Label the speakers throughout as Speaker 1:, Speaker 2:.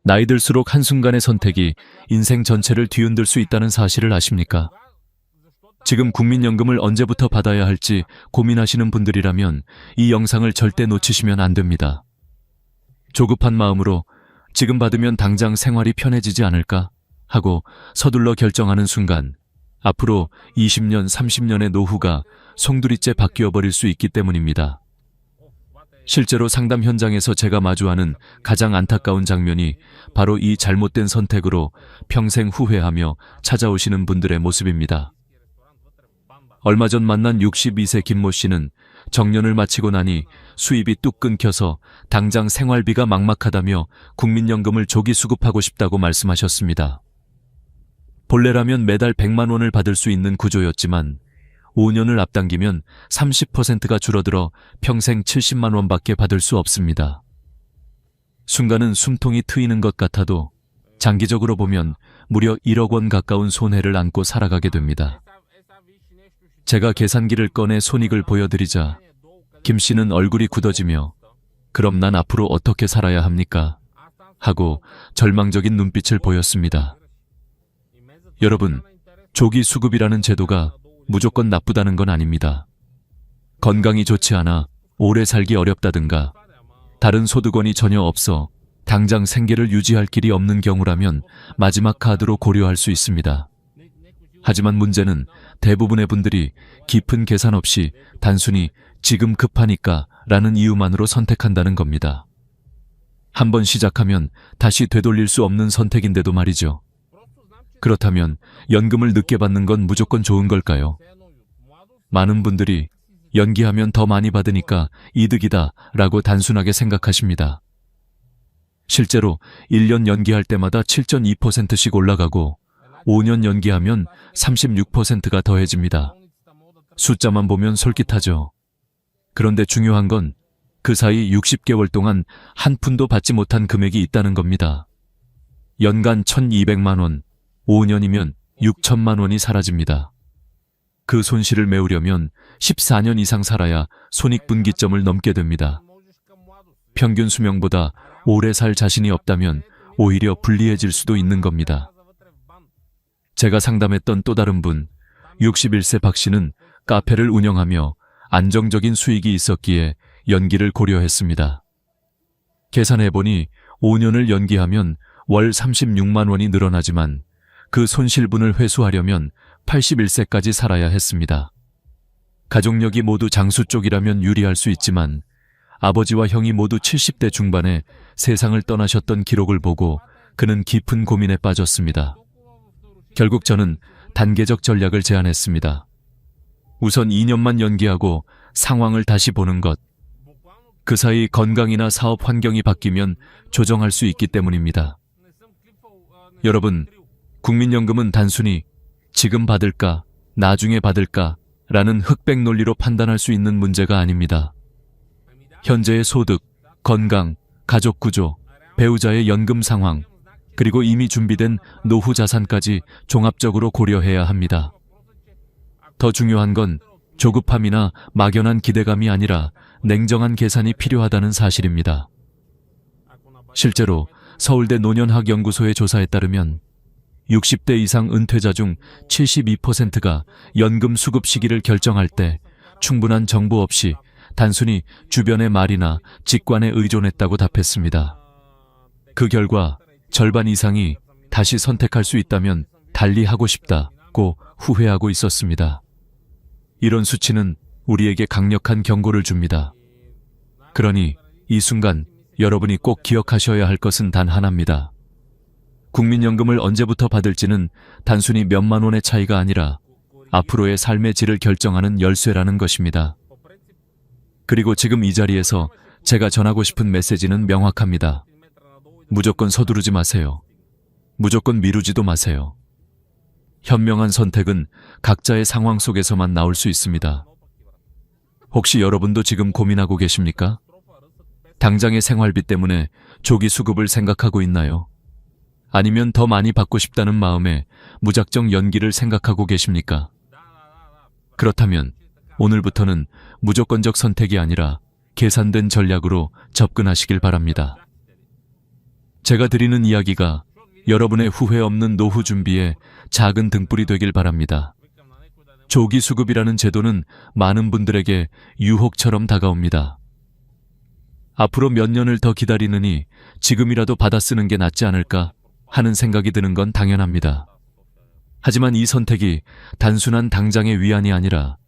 Speaker 1: 나이 들수록 한순간의 선택이 인생 전체를 뒤흔들 수 있다는 사실을 아십니까? 지금 국민연금을 언제부터 받아야 할지 고민하시는 분들이라면 이 영상을 절대 놓치시면 안 됩니다. 조급한 마음으로 지금 받으면 당장 생활이 편해지지 않을까 하고 서둘러 결정하는 순간 앞으로 20년, 30년의 노후가 송두리째 바뀌어 버릴 수 있기 때문입니다. 실제로 상담 현장에서 제가 마주하는 가장 안타까운 장면이 바로 이 잘못된 선택으로 평생 후회하며 찾아오시는 분들의 모습입니다. 얼마 전 만난 62세 김모 씨는 정년을 마치고 나니 수입이 뚝 끊겨서 당장 생활비가 막막하다며 국민연금을 조기 수급하고 싶다고 말씀하셨습니다. 본래라면 매달 100만 원을 받을 수 있는 구조였지만 5년을 앞당기면 30%가 줄어들어 평생 70만 원밖에 받을 수 없습니다. 순간은 숨통이 트이는 것 같아도 장기적으로 보면 무려 1억 원 가까운 손해를 안고 살아가게 됩니다. 제가 계산기를 꺼내 손익을 보여드리자 김 씨는 얼굴이 굳어지며 "그럼 난 앞으로 어떻게 살아야 합니까?" 하고 절망적인 눈빛을 보였습니다. 여러분, 조기 수급이라는 제도가 무조건 나쁘다는 건 아닙니다. 건강이 좋지 않아 오래 살기 어렵다든가 다른 소득원이 전혀 없어 당장 생계를 유지할 길이 없는 경우라면 마지막 카드로 고려할 수 있습니다. 하지만 문제는 대부분의 분들이 깊은 계산 없이 단순히 지금 급하니까 라는 이유만으로 선택한다는 겁니다. 한번 시작하면 다시 되돌릴 수 없는 선택인데도 말이죠. 그렇다면 연금을 늦게 받는 건 무조건 좋은 걸까요? 많은 분들이 연기하면 더 많이 받으니까 이득이다 라고 단순하게 생각하십니다. 실제로 1년 연기할 때마다 7.2%씩 올라가고 5년 연기하면 36%가 더해집니다. 숫자만 보면 솔깃하죠. 그런데 중요한 건 그 사이 60개월 동안 한 푼도 받지 못한 금액이 있다는 겁니다. 연간 1,200만 원, 5년이면 6천만 원이 사라집니다. 그 손실을 메우려면 14년 이상 살아야 손익분기점을 넘게 됩니다. 평균 수명보다 오래 살 자신이 없다면 오히려 불리해질 수도 있는 겁니다. 제가 상담했던 또 다른 분, 61세 박 씨는 카페를 운영하며 안정적인 수익이 있었기에 연기를 고려했습니다. 계산해보니 5년을 연기하면 월 36만 원이 늘어나지만 그 손실분을 회수하려면 81세까지 살아야 했습니다. 가족력이 모두 장수 쪽이라면 유리할 수 있지만 아버지와 형이 모두 70대 중반에 세상을 떠나셨던 기록을 보고 그는 깊은 고민에 빠졌습니다. 결국 저는 단계적 전략을 제안했습니다. 우선 2년만 연기하고 상황을 다시 보는 것. 그 사이 건강이나 사업 환경이 바뀌면 조정할 수 있기 때문입니다. 여러분, 국민연금은 단순히 지금 받을까, 나중에 받을까 라는 흑백 논리로 판단할 수 있는 문제가 아닙니다. 현재의 소득, 건강, 가족 구조, 배우자의 연금 상황, 그리고 이미 준비된 노후 자산까지 종합적으로 고려해야 합니다. 더 중요한 건 조급함이나 막연한 기대감이 아니라 냉정한 계산이 필요하다는 사실입니다. 실제로 서울대 노년학연구소의 조사에 따르면 60대 이상 은퇴자 중 72%가 연금 수급 시기를 결정할 때 충분한 정보 없이 단순히 주변의 말이나 직관에 의존했다고 답했습니다. 그 결과 절반 이상이 다시 선택할 수 있다면 달리 하고 싶다고 후회하고 있었습니다. 이런 수치는 우리에게 강력한 경고를 줍니다. 그러니 이 순간 여러분이 꼭 기억하셔야 할 것은 단 하나입니다. 국민연금을 언제부터 받을지는 단순히 몇만 원의 차이가 아니라 앞으로의 삶의 질을 결정하는 열쇠라는 것입니다. 그리고 지금 이 자리에서 제가 전하고 싶은 메시지는 명확합니다. 무조건 서두르지 마세요. 무조건 미루지도 마세요. 현명한 선택은 각자의 상황 속에서만 나올 수 있습니다. 혹시 여러분도 지금 고민하고 계십니까? 당장의 생활비 때문에 조기 수급을 생각하고 있나요? 아니면 더 많이 받고 싶다는 마음에 무작정 연기를 생각하고 계십니까? 그렇다면 오늘부터는 무조건적 선택이 아니라 계산된 전략으로 접근하시길 바랍니다. 제가 드리는 이야기가 여러분의 후회 없는 노후 준비에 작은 등불이 되길 바랍니다. 조기 수급이라는 제도는 많은 분들에게 유혹처럼 다가옵니다. 앞으로 몇 년을 더 기다리느니 지금이라도 받아 쓰는 게 낫지 않을까 하는 생각이 드는 건 당연합니다. 하지만 이 선택이 단순한 당장의 위안이 아니라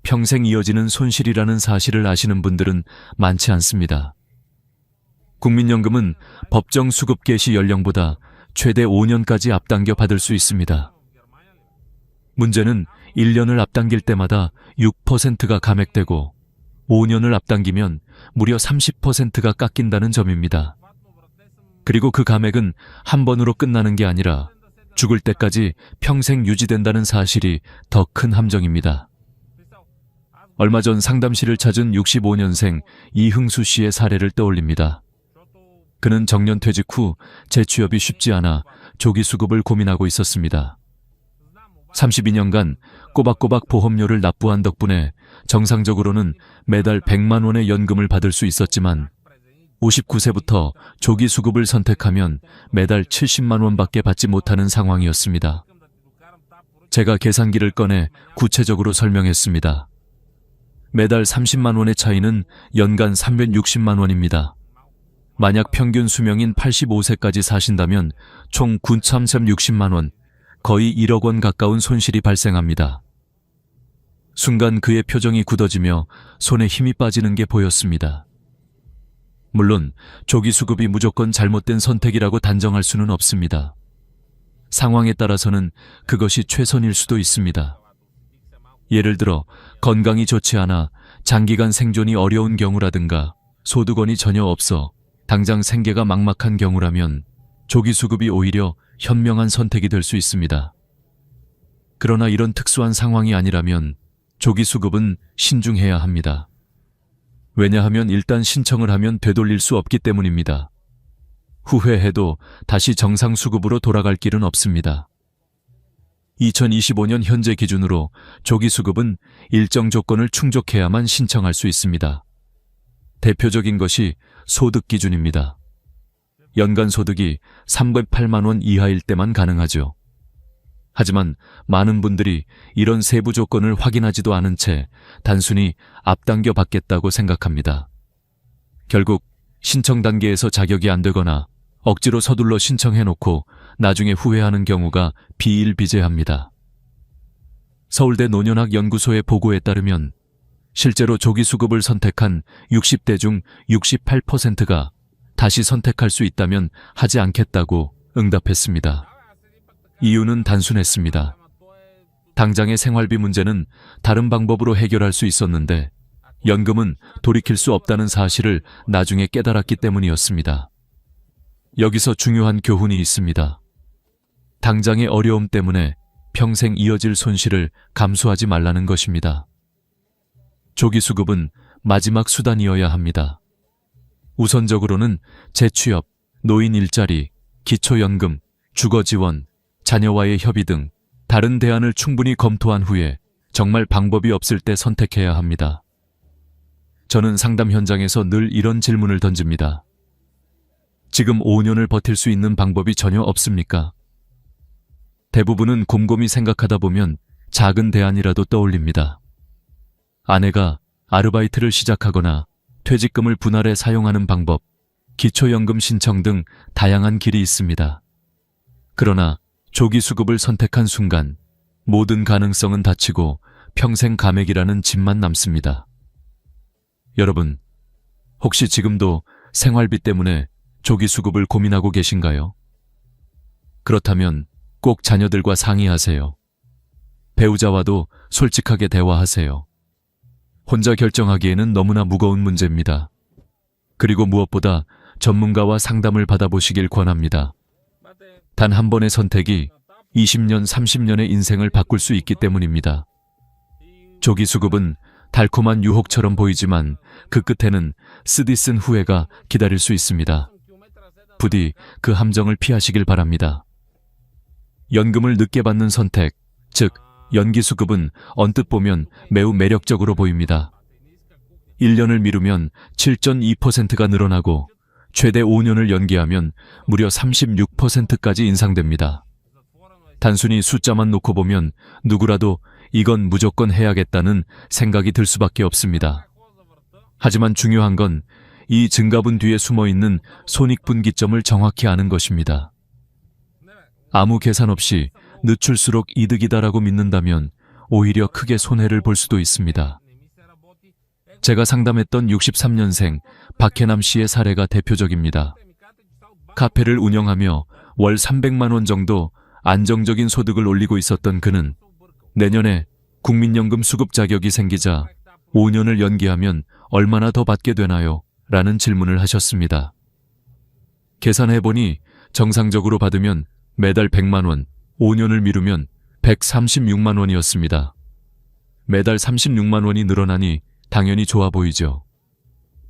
Speaker 1: 평생 이어지는 손실이라는 사실을 아시는 분들은 많지 않습니다. 국민연금은 법정 수급 개시 연령보다 최대 5년까지 앞당겨 받을 수 있습니다. 문제는 1년을 앞당길 때마다 6%가 감액되고 5년을 앞당기면 무려 30%가 깎인다는 점입니다. 그리고 그 감액은 한 번으로 끝나는 게 아니라 죽을 때까지 평생 유지된다는 사실이 더 큰 함정입니다. 얼마 전 상담실을 찾은 65년생 이흥수 씨의 사례를 떠올립니다. 그는 정년퇴직 후 재취업이 쉽지 않아 조기 수급을 고민하고 있었습니다. 32년간 꼬박꼬박 보험료를 납부한 덕분에 정상적으로는 매달 100만 원의 연금을 받을 수 있었지만 59세부터 조기 수급을 선택하면 매달 70만 원밖에 받지 못하는 상황이었습니다. 제가 계산기를 꺼내 구체적으로 설명했습니다. 매달 30만 원의 차이는 연간 360만 원입니다. 만약 평균 수명인 85세까지 사신다면 총 9,360만 원, 거의 1억 원 가까운 손실이 발생합니다. 순간 그의 표정이 굳어지며 손에 힘이 빠지는 게 보였습니다. 물론 조기 수급이 무조건 잘못된 선택이라고 단정할 수는 없습니다. 상황에 따라서는 그것이 최선일 수도 있습니다. 예를 들어 건강이 좋지 않아 장기간 생존이 어려운 경우라든가 소득원이 전혀 없어 당장 생계가 막막한 경우라면 조기 수급이 오히려 현명한 선택이 될 수 있습니다. 그러나 이런 특수한 상황이 아니라면 조기 수급은 신중해야 합니다. 왜냐하면 일단 신청을 하면 되돌릴 수 없기 때문입니다. 후회해도 다시 정상 수급으로 돌아갈 길은 없습니다. 2025년 현재 기준으로 조기 수급은 일정 조건을 충족해야만 신청할 수 있습니다. 대표적인 것이 소득 기준입니다. 연간 소득이 308만 원 이하일 때만 가능하죠. 하지만 많은 분들이 이런 세부 조건을 확인하지도 않은 채 단순히 앞당겨 받겠다고 생각합니다. 결국 신청 단계에서 자격이 안 되거나 억지로 서둘러 신청해놓고 나중에 후회하는 경우가 비일비재합니다. 서울대 노년학 연구소의 보고에 따르면 실제로 조기 수급을 선택한 60대 중 68%가 다시 선택할 수 있다면 하지 않겠다고 응답했습니다. 이유는 단순했습니다. 당장의 생활비 문제는 다른 방법으로 해결할 수 있었는데 연금은 돌이킬 수 없다는 사실을 나중에 깨달았기 때문이었습니다. 여기서 중요한 교훈이 있습니다. 당장의 어려움 때문에 평생 이어질 손실을 감수하지 말라는 것입니다. 조기 수급은 마지막 수단이어야 합니다. 우선적으로는 재취업, 노인 일자리, 기초연금, 주거지원, 자녀와의 협의 등 다른 대안을 충분히 검토한 후에 정말 방법이 없을 때 선택해야 합니다. 저는 상담 현장에서 늘 이런 질문을 던집니다. 지금 5년을 버틸 수 있는 방법이 전혀 없습니까? 대부분은 곰곰이 생각하다 보면 작은 대안이라도 떠올립니다. 아내가 아르바이트를 시작하거나 퇴직금을 분할해 사용하는 방법, 기초연금 신청 등 다양한 길이 있습니다. 그러나 조기 수급을 선택한 순간 모든 가능성은 닫히고 평생 감액이라는 짐만 남습니다. 여러분, 혹시 지금도 생활비 때문에 조기 수급을 고민하고 계신가요? 그렇다면 꼭 자녀들과 상의하세요. 배우자와도 솔직하게 대화하세요. 혼자 결정하기에는 너무나 무거운 문제입니다. 그리고 무엇보다 전문가와 상담을 받아보시길 권합니다. 단 한 번의 선택이 20년, 30년의 인생을 바꿀 수 있기 때문입니다. 조기 수급은 달콤한 유혹처럼 보이지만 그 끝에는 쓰디쓴 후회가 기다릴 수 있습니다. 부디 그 함정을 피하시길 바랍니다. 연금을 늦게 받는 선택, 즉 연기 수급은 언뜻 보면 매우 매력적으로 보입니다. 1년을 미루면 7.2%가 늘어나고 최대 5년을 연기하면 무려 36%까지 인상됩니다. 단순히 숫자만 놓고 보면 누구라도 이건 무조건 해야겠다는 생각이 들 수밖에 없습니다. 하지만 중요한 건 이 증가분 뒤에 숨어있는 손익분기점을 정확히 아는 것입니다. 아무 계산 없이 늦출수록 이득이다라고 믿는다면 오히려 크게 손해를 볼 수도 있습니다. 제가 상담했던 63년생 박해남 씨의 사례가 대표적입니다. 카페를 운영하며 월 300만 원 정도 안정적인 소득을 올리고 있었던 그는 내년에 국민연금 수급 자격이 생기자 5년을 연기하면 얼마나 더 받게 되나요? 라는 질문을 하셨습니다. 계산해보니 정상적으로 받으면 매달 100만 원, 5년을 미루면 136만 원이었습니다. 매달 36만 원이 늘어나니 당연히 좋아 보이죠.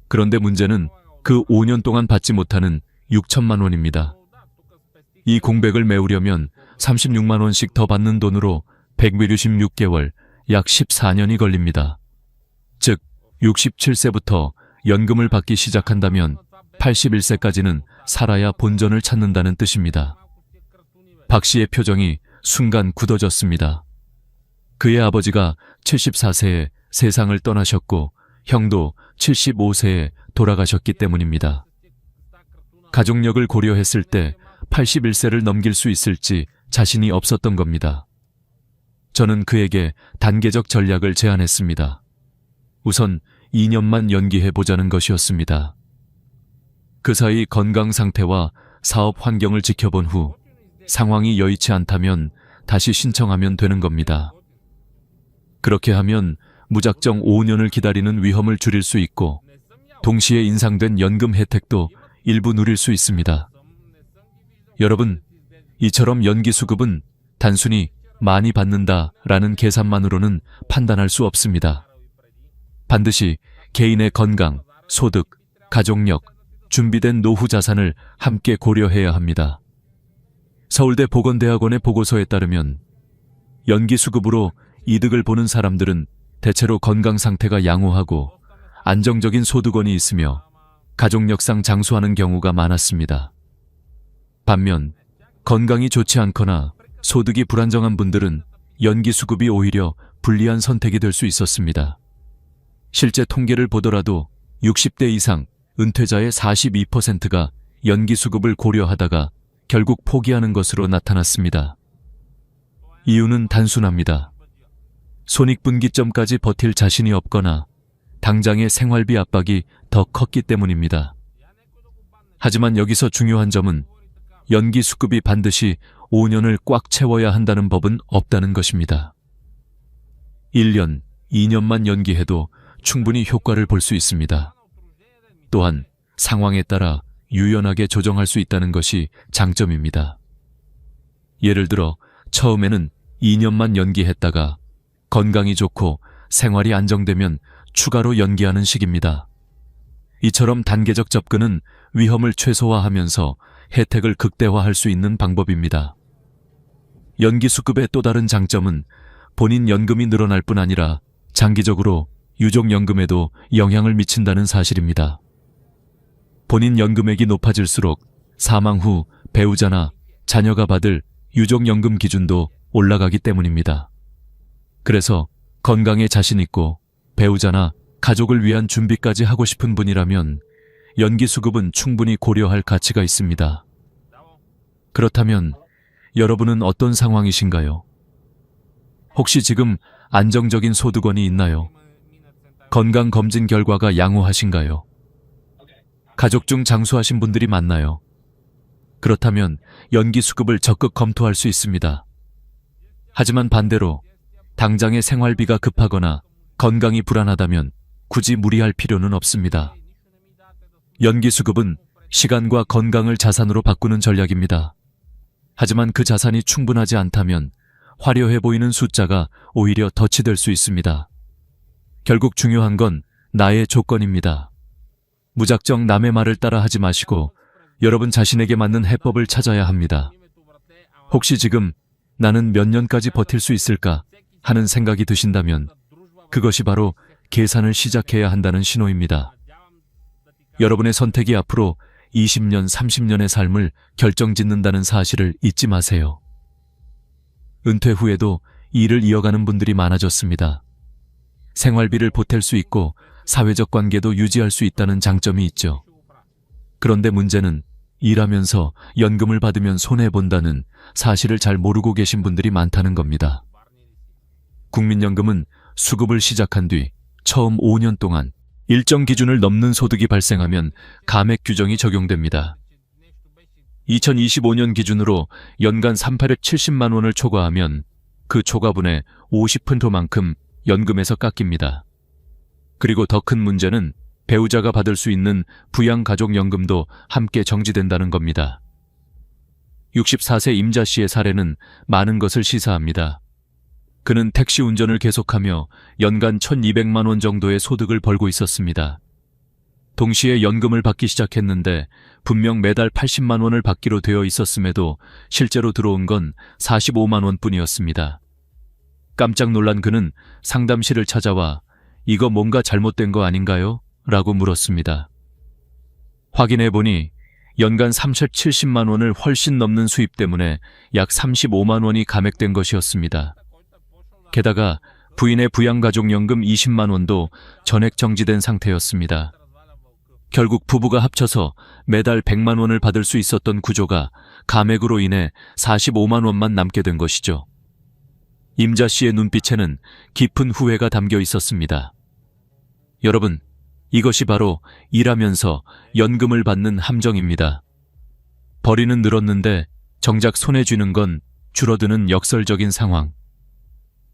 Speaker 1: 그런데 문제는 그 5년 동안 받지 못하는 6천만 원입니다. 이 공백을 메우려면 36만 원씩 더 받는 돈으로 166개월, 약 14년이 걸립니다. 즉, 67세부터 연금을 받기 시작한다면 81세까지는 살아야 본전을 찾는다는 뜻입니다. 박 씨의 표정이 순간 굳어졌습니다. 그의 아버지가 74세에 세상을 떠나셨고 형도 75세에 돌아가셨기 때문입니다. 가족력을 고려했을 때 81세를 넘길 수 있을지 자신이 없었던 겁니다. 저는 그에게 단계적 전략을 제안했습니다. 우선 2년만 연기해보자는 것이었습니다. 그 사이 건강 상태와 사업 환경을 지켜본 후 상황이 여의치 않다면 다시 신청하면 되는 겁니다. 그렇게 하면 무작정 5년을 기다리는 위험을 줄일 수 있고 동시에 인상된 연금 혜택도 일부 누릴 수 있습니다. 여러분, 이처럼 연기 수급은 단순히 많이 받는다라는 계산만으로는 판단할 수 없습니다. 반드시 개인의 건강, 소득, 가족력, 준비된 노후 자산을 함께 고려해야 합니다. 서울대 보건대학원의 보고서에 따르면 연기 수급으로 이득을 보는 사람들은 대체로 건강 상태가 양호하고 안정적인 소득원이 있으며 가족력상 장수하는 경우가 많았습니다. 반면 건강이 좋지 않거나 소득이 불안정한 분들은 연기 수급이 오히려 불리한 선택이 될 수 있었습니다. 실제 통계를 보더라도 60대 이상 은퇴자의 42%가 연기 수급을 고려하다가 결국 포기하는 것으로 나타났습니다. 이유는 단순합니다. 손익분기점까지 버틸 자신이 없거나 당장의 생활비 압박이 더 컸기 때문입니다. 하지만 여기서 중요한 점은 연기 수급이 반드시 5년을 꽉 채워야 한다는 법은 없다는 것입니다. 1년, 2년만 연기해도 충분히 효과를 볼 수 있습니다. 또한 상황에 따라 유연하게 조정할 수 있다는 것이 장점입니다. 예를 들어 처음에는 2년만 연기했다가 건강이 좋고 생활이 안정되면 추가로 연기하는 식입니다. 이처럼 단계적 접근은 위험을 최소화하면서 혜택을 극대화할 수 있는 방법입니다. 연기 수급의 또 다른 장점은 본인 연금이 늘어날 뿐 아니라 장기적으로 유족연금에도 영향을 미친다는 사실입니다. 본인 연금액이 높아질수록 사망 후 배우자나 자녀가 받을 유족연금 기준도 올라가기 때문입니다. 그래서 건강에 자신 있고 배우자나 가족을 위한 준비까지 하고 싶은 분이라면 연기 수급은 충분히 고려할 가치가 있습니다. 그렇다면 여러분은 어떤 상황이신가요? 혹시 지금 안정적인 소득원이 있나요? 건강검진 결과가 양호하신가요? 가족 중 장수하신 분들이 많나요? 그렇다면 연기 수급을 적극 검토할 수 있습니다. 하지만 반대로 당장의 생활비가 급하거나 건강이 불안하다면 굳이 무리할 필요는 없습니다. 연기 수급은 시간과 건강을 자산으로 바꾸는 전략입니다. 하지만 그 자산이 충분하지 않다면 화려해 보이는 숫자가 오히려 덫이 될 수 있습니다. 결국 중요한 건 나의 조건입니다. 무작정 남의 말을 따라 하지 마시고 여러분 자신에게 맞는 해법을 찾아야 합니다. 혹시 지금 나는 몇 년까지 버틸 수 있을까 하는 생각이 드신다면 그것이 바로 계산을 시작해야 한다는 신호입니다. 여러분의 선택이 앞으로 20년, 30년의 삶을 결정짓는다는 사실을 잊지 마세요. 은퇴 후에도 일을 이어가는 분들이 많아졌습니다. 생활비를 보탤 수 있고 사회적 관계도 유지할 수 있다는 장점이 있죠. 그런데 문제는 일하면서 연금을 받으면 손해본다는 사실을 잘 모르고 계신 분들이 많다는 겁니다. 국민연금은 수급을 시작한 뒤 처음 5년 동안 일정 기준을 넘는 소득이 발생하면 감액 규정이 적용됩니다. 2025년 기준으로 연간 3,870만 원을 초과하면 그 초과분의 50%만큼 연금에서 깎입니다. 그리고 더 큰 문제는 배우자가 받을 수 있는 부양가족연금도 함께 정지된다는 겁니다. 64세 임자 씨의 사례는 많은 것을 시사합니다. 그는 택시 운전을 계속하며 연간 1,200만 원 정도의 소득을 벌고 있었습니다. 동시에 연금을 받기 시작했는데 분명 매달 80만 원을 받기로 되어 있었음에도 실제로 들어온 건 45만 원뿐이었습니다. 깜짝 놀란 그는 상담실을 찾아와 "이거 뭔가 잘못된 거 아닌가요?" 라고 물었습니다. 확인해보니 연간 3,070만 원을 훨씬 넘는 수입 때문에 약 35만 원이 감액된 것이었습니다. 게다가 부인의 부양가족연금 20만 원도 전액 정지된 상태였습니다. 결국 부부가 합쳐서 매달 100만 원을 받을 수 있었던 구조가 감액으로 인해 45만 원만 남게 된 것이죠. 임자 씨의 눈빛에는 깊은 후회가 담겨 있었습니다. 여러분, 이것이 바로 일하면서 연금을 받는 함정입니다. 벌이는 늘었는데 정작 손에 쥐는 건 줄어드는 역설적인 상황.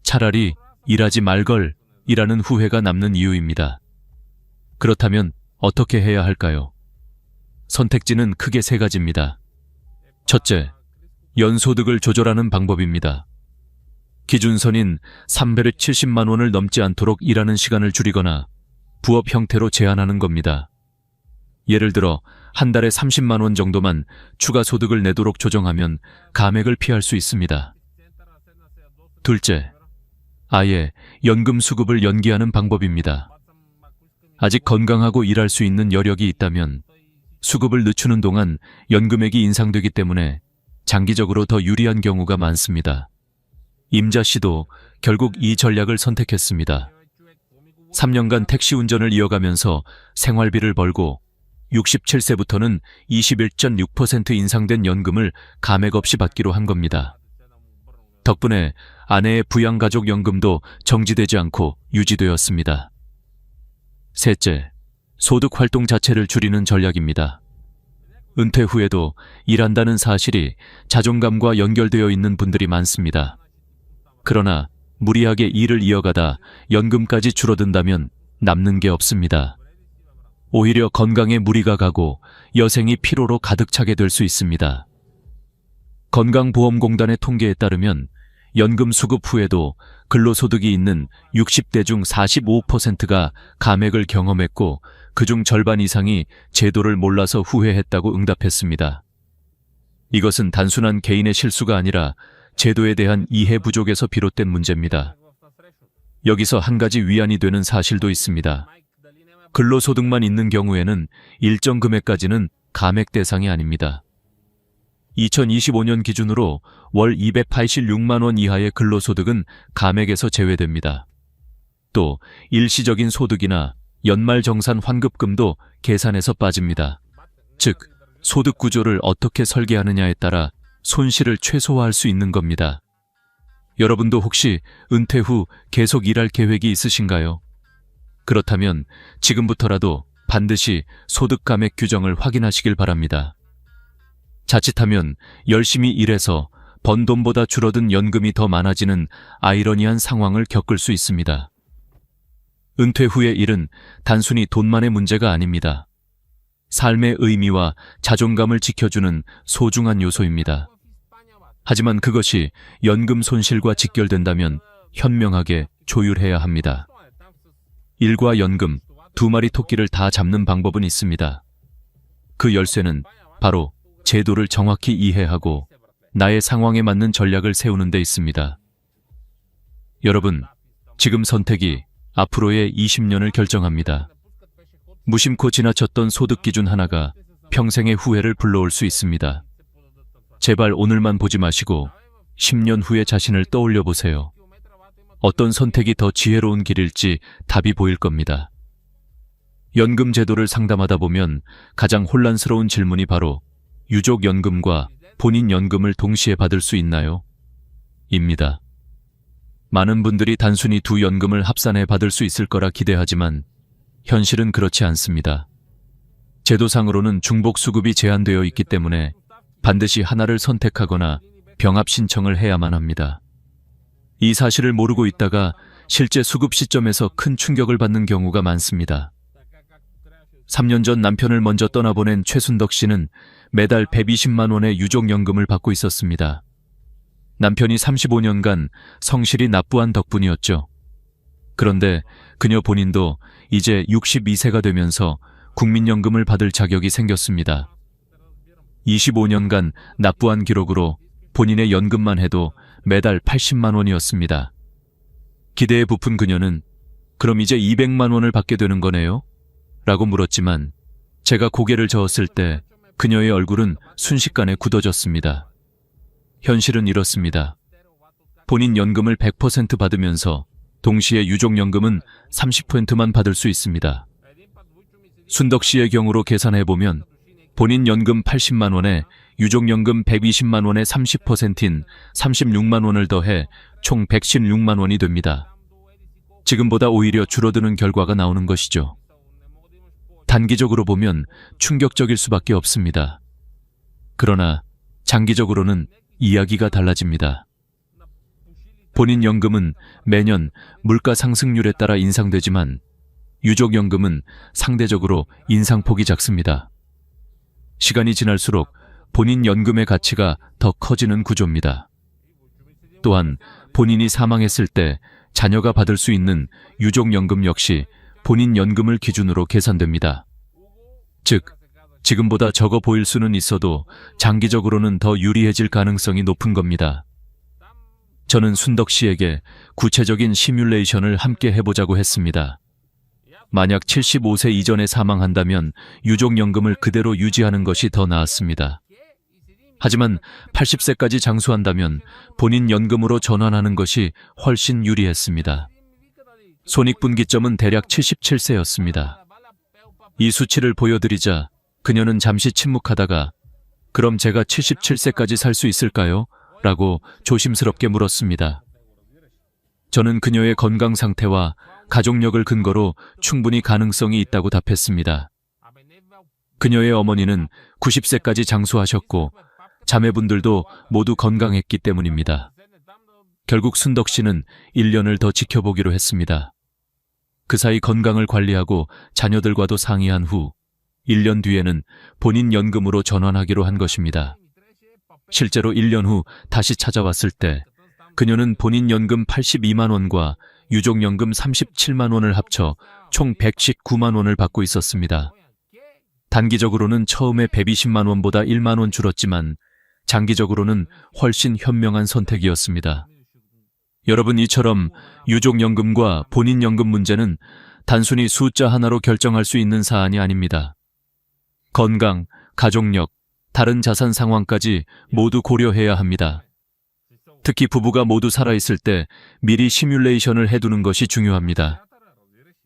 Speaker 1: 차라리 일하지 말걸 이라는 후회가 남는 이유입니다. 그렇다면 어떻게 해야 할까요? 선택지는 크게 세 가지입니다. 첫째, 연소득을 조절하는 방법입니다. 기준선인 370만 원을 넘지 않도록 일하는 시간을 줄이거나 부업 형태로 제한하는 겁니다. 예를 들어 한 달에 30만 원 정도만 추가 소득을 내도록 조정하면 감액을 피할 수 있습니다. 둘째, 아예 연금 수급을 연기하는 방법입니다. 아직 건강하고 일할 수 있는 여력이 있다면 수급을 늦추는 동안 연금액이 인상되기 때문에 장기적으로 더 유리한 경우가 많습니다. 임자 씨도 결국 이 전략을 선택했습니다. 3년간 택시 운전을 이어가면서 생활비를 벌고 67세부터는 21.6% 인상된 연금을 감액 없이 받기로 한 겁니다. 덕분에 아내의 부양가족연금도 정지되지 않고 유지되었습니다. 셋째, 소득 활동 자체를 줄이는 전략입니다. 은퇴 후에도 일한다는 사실이 자존감과 연결되어 있는 분들이 많습니다. 그러나 무리하게 일을 이어가다 연금까지 줄어든다면 남는 게 없습니다. 오히려 건강에 무리가 가고 여생이 피로로 가득 차게 될 수 있습니다. 건강보험공단의 통계에 따르면 연금 수급 후에도 근로소득이 있는 60대 중 45%가 감액을 경험했고 그중 절반 이상이 제도를 몰라서 후회했다고 응답했습니다. 이것은 단순한 개인의 실수가 아니라 제도에 대한 이해 부족에서 비롯된 문제입니다. 여기서 한 가지 위안이 되는 사실도 있습니다. 근로소득만 있는 경우에는 일정 금액까지는 감액 대상이 아닙니다. 2025년 기준으로 월 286만 원 이하의 근로소득은 감액에서 제외됩니다. 또 일시적인 소득이나 연말정산 환급금도 계산에서 빠집니다. 즉, 소득 구조를 어떻게 설계하느냐에 따라 손실을 최소화할 수 있는 겁니다. 여러분도 혹시 은퇴 후 계속 일할 계획이 있으신가요? 그렇다면 지금부터라도 반드시 소득 감액 규정을 확인하시길 바랍니다. 자칫하면 열심히 일해서 번 돈보다 줄어든 연금이 더 많아지는 아이러니한 상황을 겪을 수 있습니다. 은퇴 후의 일은 단순히 돈만의 문제가 아닙니다. 삶의 의미와 자존감을 지켜주는 소중한 요소입니다. 하지만 그것이 연금 손실과 직결된다면 현명하게 조율해야 합니다. 일과 연금, 두 마리 토끼를 다 잡는 방법은 있습니다. 그 열쇠는 바로 제도를 정확히 이해하고 나의 상황에 맞는 전략을 세우는 데 있습니다. 여러분, 지금 선택이 앞으로의 20년을 결정합니다. 무심코 지나쳤던 소득 기준 하나가 평생의 후회를 불러올 수 있습니다. 제발 오늘만 보지 마시고 10년 후의 자신을 떠올려 보세요. 어떤 선택이 더 지혜로운 길일지 답이 보일 겁니다. 연금 제도를 상담하다 보면 가장 혼란스러운 질문이 바로 유족연금과 본인 연금을 동시에 받을 수 있나요? 입니다. 많은 분들이 단순히 두 연금을 합산해 받을 수 있을 거라 기대하지만 현실은 그렇지 않습니다. 제도상으로는 중복수급이 제한되어 있기 때문에 반드시 하나를 선택하거나 병합 신청을 해야만 합니다. 이 사실을 모르고 있다가 실제 수급 시점에서 큰 충격을 받는 경우가 많습니다. 3년 전 남편을 먼저 떠나보낸 최순덕 씨는 매달 120만 원의 유족연금을 받고 있었습니다. 남편이 35년간 성실히 납부한 덕분이었죠. 그런데 그녀 본인도 이제 62세가 되면서 국민연금을 받을 자격이 생겼습니다. 25년간 납부한 기록으로 본인의 연금만 해도 매달 80만 원이었습니다. 기대에 부푼 그녀는 그럼 이제 200만 원을 받게 되는 거네요? 라고 물었지만 제가 고개를 저었을 때 그녀의 얼굴은 순식간에 굳어졌습니다. 현실은 이렇습니다. 본인 연금을 100% 받으면서 동시에 유족연금은 30%만 받을 수 있습니다. 순덕 씨의 경우로 계산해보면 본인 연금 80만 원에 유족연금 120만 원의 30%인 36만 원을 더해 총 116만 원이 됩니다. 지금보다 오히려 줄어드는 결과가 나오는 것이죠. 단기적으로 보면 충격적일 수밖에 없습니다. 그러나 장기적으로는 이야기가 달라집니다. 본인 연금은 매년 물가 상승률에 따라 인상되지만 유족연금은 상대적으로 인상폭이 작습니다. 시간이 지날수록 본인 연금의 가치가 더 커지는 구조입니다. 또한 본인이 사망했을 때 자녀가 받을 수 있는 유족연금 역시 본인 연금을 기준으로 계산됩니다. 즉, 지금보다 적어 보일 수는 있어도 장기적으로는 더 유리해질 가능성이 높은 겁니다. 저는 순덕 씨에게 구체적인 시뮬레이션을 함께 해보자고 했습니다. 만약 75세 이전에 사망한다면 유족연금을 그대로 유지하는 것이 더 나았습니다. 하지만 80세까지 장수한다면 본인 연금으로 전환하는 것이 훨씬 유리했습니다. 손익분기점은 대략 77세였습니다. 이 수치를 보여드리자 그녀는 잠시 침묵하다가 그럼 제가 77세까지 살 수 있을까요? 라고 조심스럽게 물었습니다. 저는 그녀의 건강 상태와 가족력을 근거로 충분히 가능성이 있다고 답했습니다. 그녀의 어머니는 90세까지 장수하셨고 자매분들도 모두 건강했기 때문입니다. 결국 순덕 씨는 1년을 더 지켜보기로 했습니다. 그 사이 건강을 관리하고 자녀들과도 상의한 후 1년 뒤에는 본인 연금으로 전환하기로 한 것입니다. 실제로 1년 후 다시 찾아왔을 때 그녀는 본인 연금 82만 원과 유족연금 37만 원을 합쳐 총 119만 원을 받고 있었습니다. 단기적으로는 처음에 120만 원보다 1만 원 줄었지만 장기적으로는 훨씬 현명한 선택이었습니다. 여러분, 이처럼 유족연금과 본인연금 문제는 단순히 숫자 하나로 결정할 수 있는 사안이 아닙니다. 건강, 가족력, 다른 자산 상황까지 모두 고려해야 합니다. 특히 부부가 모두 살아있을 때 미리 시뮬레이션을 해두는 것이 중요합니다.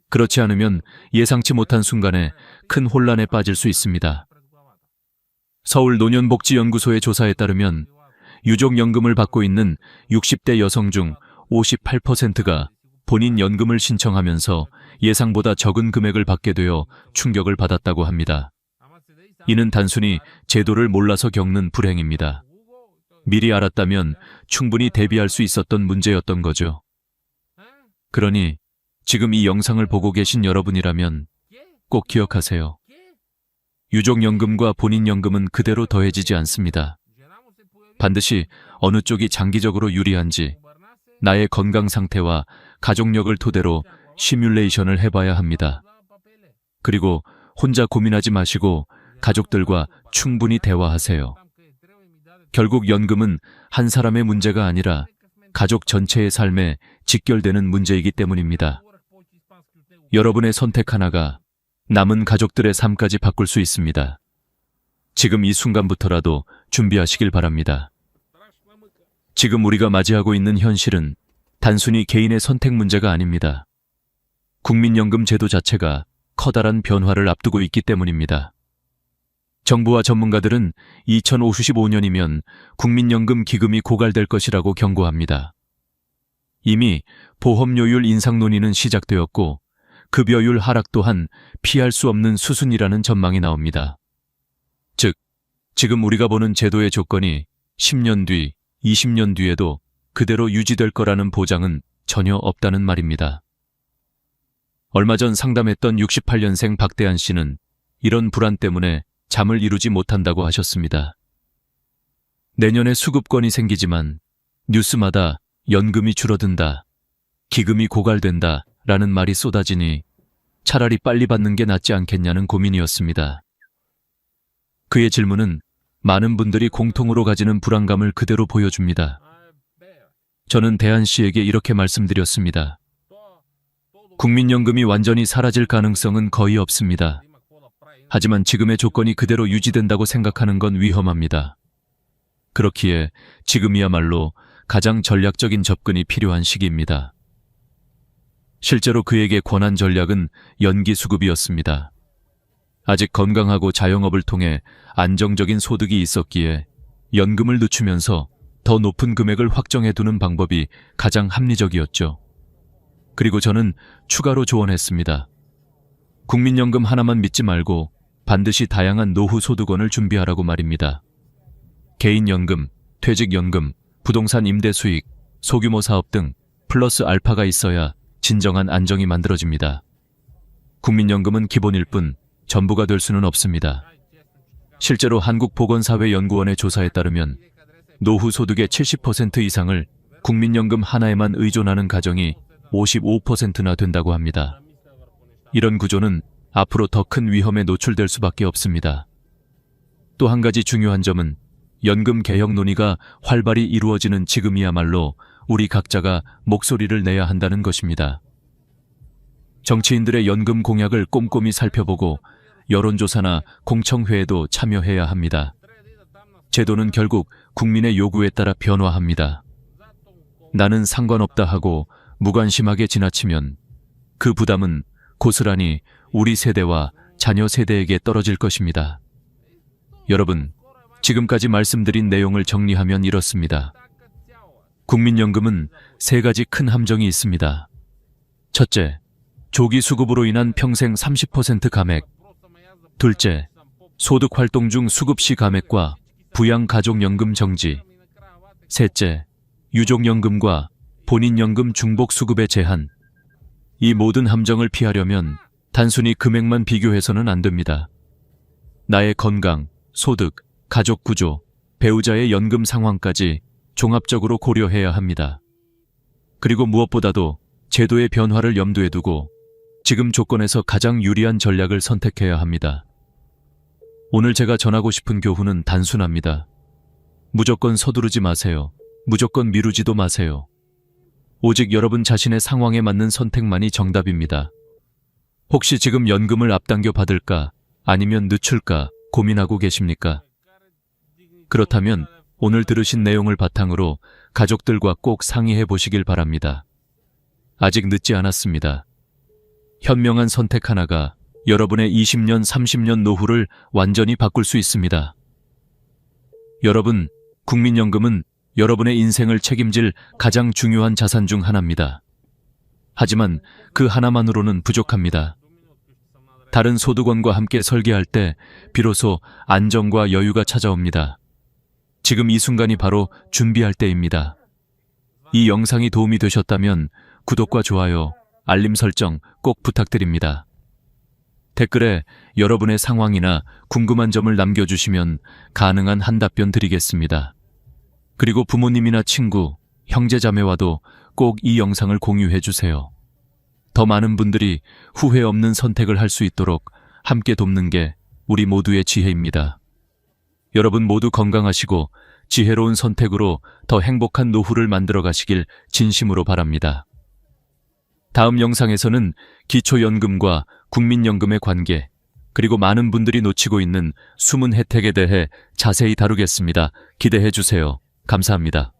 Speaker 1: 그렇지 않으면 예상치 못한 순간에 큰 혼란에 빠질 수 있습니다. 서울 노년복지연구소의 조사에 따르면 유족연금을 받고 있는 60대 여성 중 58%가 본인 연금을 신청하면서 예상보다 적은 금액을 받게 되어 충격을 받았다고 합니다. 이는 단순히 제도를 몰라서 겪는 불행입니다. 미리 알았다면 충분히 대비할 수 있었던 문제였던 거죠. 그러니 지금 이 영상을 보고 계신 여러분이라면 꼭 기억하세요. 유족연금과 본인연금은 그대로 더해지지 않습니다. 반드시 어느 쪽이 장기적으로 유리한지 나의 건강 상태와 가족력을 토대로 시뮬레이션을 해봐야 합니다. 그리고 혼자 고민하지 마시고 가족들과 충분히 대화하세요. 결국 연금은 한 사람의 문제가 아니라 가족 전체의 삶에 직결되는 문제이기 때문입니다. 여러분의 선택 하나가 남은 가족들의 삶까지 바꿀 수 있습니다. 지금 이 순간부터라도 준비하시길 바랍니다. 지금 우리가 맞이하고 있는 현실은 단순히 개인의 선택 문제가 아닙니다. 국민연금 제도 자체가 커다란 변화를 앞두고 있기 때문입니다. 정부와 전문가들은 2055년이면 국민연금 기금이 고갈될 것이라고 경고합니다. 이미 보험료율 인상 논의는 시작되었고 급여율 하락 또한 피할 수 없는 수순이라는 전망이 나옵니다. 즉, 지금 우리가 보는 제도의 조건이 10년 뒤, 20년 뒤에도 그대로 유지될 거라는 보장은 전혀 없다는 말입니다. 얼마 전 상담했던 68년생 박대한 씨는 이런 불안 때문에 잠을 이루지 못한다고 하셨습니다. 내년에 수급권이 생기지만 뉴스마다 연금이 줄어든다, 기금이 고갈된다 라는 말이 쏟아지니 차라리 빨리 받는 게 낫지 않겠냐는 고민이었습니다. 그의 질문은 많은 분들이 공통으로 가지는 불안감을 그대로 보여줍니다. 저는 대한 씨에게 이렇게 말씀드렸습니다. 국민연금이 완전히 사라질 가능성은 거의 없습니다. 하지만 지금의 조건이 그대로 유지된다고 생각하는 건 위험합니다. 그렇기에 지금이야말로 가장 전략적인 접근이 필요한 시기입니다. 실제로 그에게 권한 전략은 연기 수급이었습니다. 아직 건강하고 자영업을 통해 안정적인 소득이 있었기에 연금을 늦추면서 더 높은 금액을 확정해두는 방법이 가장 합리적이었죠. 그리고 저는 추가로 조언했습니다. 국민연금 하나만 믿지 말고 반드시 다양한 노후 소득원을 준비하라고 말입니다. 개인연금, 퇴직연금, 부동산 임대 수익, 소규모 사업 등 플러스 알파가 있어야 진정한 안정이 만들어집니다. 국민연금은 기본일 뿐 전부가 될 수는 없습니다. 실제로 한국보건사회연구원의 조사에 따르면 노후 소득의 70% 이상을 국민연금 하나에만 의존하는 가정이 55%나 된다고 합니다. 이런 구조는 앞으로 더 큰 위험에 노출될 수밖에 없습니다. 또 한 가지 중요한 점은 연금 개혁 논의가 활발히 이루어지는 지금이야말로 우리 각자가 목소리를 내야 한다는 것입니다. 정치인들의 연금 공약을 꼼꼼히 살펴보고 여론조사나 공청회에도 참여해야 합니다. 제도는 결국 국민의 요구에 따라 변화합니다. 나는 상관없다 하고 무관심하게 지나치면 그 부담은 고스란히 우리 세대와 자녀 세대에게 떨어질 것입니다. 여러분, 지금까지 말씀드린 내용을 정리하면 이렇습니다. 국민연금은 세 가지 큰 함정이 있습니다. 첫째, 조기 수급으로 인한 평생 30% 감액. 둘째, 소득 활동 중 수급 시 감액과 부양가족연금 정지. 셋째, 유족연금과 본인연금 중복 수급의 제한. 이 모든 함정을 피하려면 단순히 금액만 비교해서는 안 됩니다. 나의 건강, 소득, 가족 구조, 배우자의 연금 상황까지 종합적으로 고려해야 합니다. 그리고 무엇보다도 제도의 변화를 염두에 두고 지금 조건에서 가장 유리한 전략을 선택해야 합니다. 오늘 제가 전하고 싶은 교훈은 단순합니다. 무조건 서두르지 마세요. 무조건 미루지도 마세요. 오직 여러분 자신의 상황에 맞는 선택만이 정답입니다. 혹시 지금 연금을 앞당겨 받을까 아니면 늦출까 고민하고 계십니까? 그렇다면 오늘 들으신 내용을 바탕으로 가족들과 꼭 상의해 보시길 바랍니다. 아직 늦지 않았습니다. 현명한 선택 하나가 여러분의 20년, 30년 노후를 완전히 바꿀 수 있습니다. 여러분, 국민연금은 여러분의 인생을 책임질 가장 중요한 자산 중 하나입니다. 하지만 그 하나만으로는 부족합니다. 다른 소득원과 함께 설계할 때 비로소 안정과 여유가 찾아옵니다. 지금 이 순간이 바로 준비할 때입니다. 이 영상이 도움이 되셨다면 구독과 좋아요, 알림 설정 꼭 부탁드립니다. 댓글에 여러분의 상황이나 궁금한 점을 남겨주시면 가능한 한답변 드리겠습니다. 그리고 부모님이나 친구, 형제자매와도 꼭 이 영상을 공유해 주세요. 더 많은 분들이 후회 없는 선택을 할 수 있도록 함께 돕는 게 우리 모두의 지혜입니다. 여러분 모두 건강하시고 지혜로운 선택으로 더 행복한 노후를 만들어 가시길 진심으로 바랍니다. 다음 영상에서는 기초연금과 국민연금의 관계, 그리고 많은 분들이 놓치고 있는 숨은 혜택에 대해 자세히 다루겠습니다. 기대해 주세요. 감사합니다.